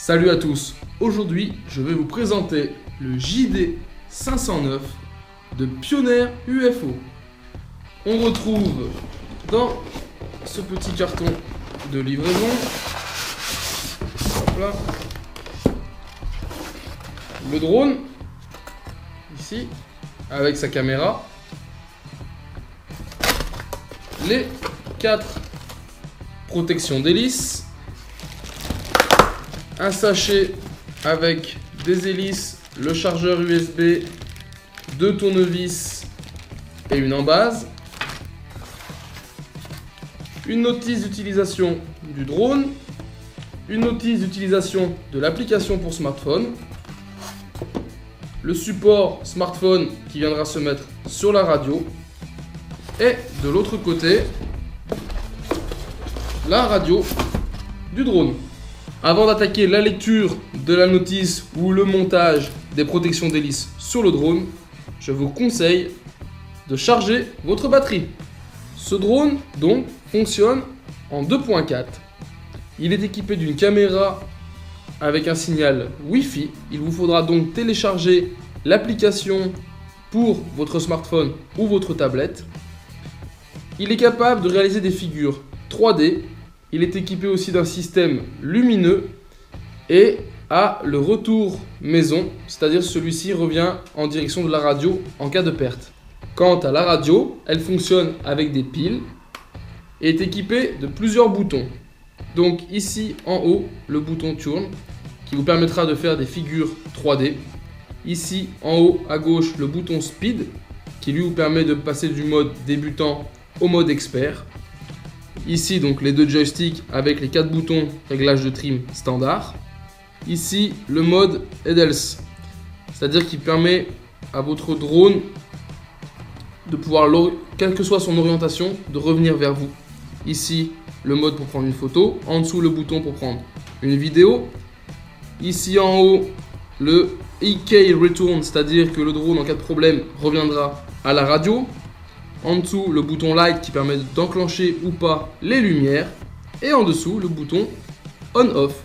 Salut à tous, aujourd'hui je vais vous présenter le JD 509 de Pioneer UFO. On retrouve dans ce petit carton de livraison, hop là, le drone, ici, avec sa caméra, les 4 protections d'hélice, un sachet avec des hélices, le chargeur USB, 2 tournevis et une embase, une notice d'utilisation du drone, une notice d'utilisation de l'application pour smartphone, le support smartphone qui viendra se mettre sur la radio et de l'autre côté la radio du drone. Avant d'attaquer la lecture de la notice ou le montage des protections d'hélice sur le drone, je vous conseille de charger votre batterie. Ce drone donc fonctionne en 2.4. Il est équipé d'une caméra avec un signal Wi-Fi. Il vous faudra donc télécharger l'application pour votre smartphone ou votre tablette. Il est capable de réaliser des figures 3D. Il est équipé aussi d'un système lumineux et a le retour maison, c'est-à-dire celui-ci revient en direction de la radio en cas de perte. Quant à la radio, elle fonctionne avec des piles et est équipée de plusieurs boutons. Donc ici en haut, le bouton Turn qui vous permettra de faire des figures 3D. Ici en haut à gauche, le bouton Speed qui lui vous permet de passer du mode débutant au mode expert. Ici donc les 2 joysticks avec les 4 boutons réglage de trim standard. Ici le mode Headels, c'est-à-dire qui permet à votre drone de pouvoir, quelle que soit son orientation, de revenir vers vous. Ici le mode pour prendre une photo, en dessous le bouton pour prendre une vidéo. Ici en haut le EK Return, c'est-à-dire que le drone en cas de problème reviendra à la radio. En dessous, le bouton Light qui permet d'enclencher ou pas les lumières. Et en dessous, le bouton On-Off.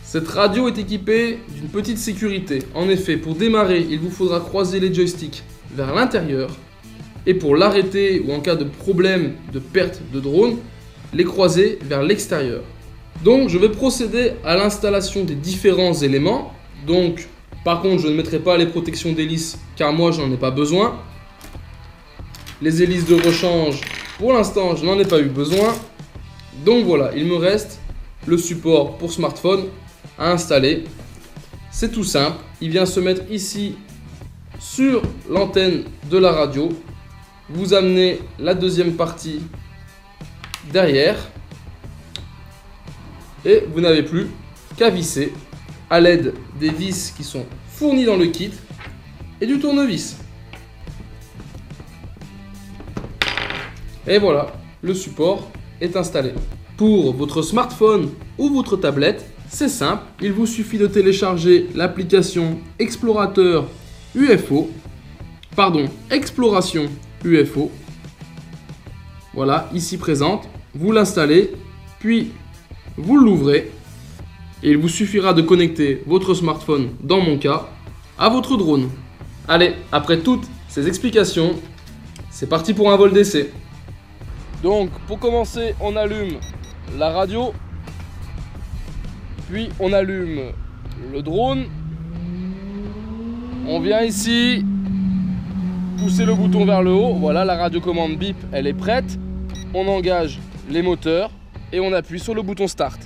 Cette radio est équipée d'une petite sécurité. En effet, pour démarrer, il vous faudra croiser les joysticks vers l'intérieur. Et pour l'arrêter ou en cas de problème de perte de drone, les croiser vers l'extérieur. Donc, je vais procéder à l'installation des différents éléments. Donc, par contre, je ne mettrai pas les protections d'hélice car moi, j'en ai pas besoin. Les hélices de rechange, pour l'instant, je n'en ai pas eu besoin. Donc voilà, il me reste le support pour smartphone à installer. C'est tout simple. Il vient se mettre ici sur l'antenne de la radio. Vous amenez la deuxième partie derrière. Et vous n'avez plus qu'à visser à l'aide des vis qui sont fournies dans le kit et du tournevis. Et voilà, le support est installé. Pour votre smartphone ou votre tablette, c'est simple, il vous suffit de télécharger l'application Exploration UFO. Voilà, ici présente, vous l'installez, puis vous l'ouvrez et il vous suffira de connecter votre smartphone, dans mon cas, à votre drone. Allez, après toutes ces explications, c'est parti pour un vol d'essai. Donc pour commencer, on allume la radio, puis on allume le drone, on vient ici, pousser le bouton vers le haut, voilà la radiocommande bip, elle est prête, on engage les moteurs et on appuie sur le bouton start.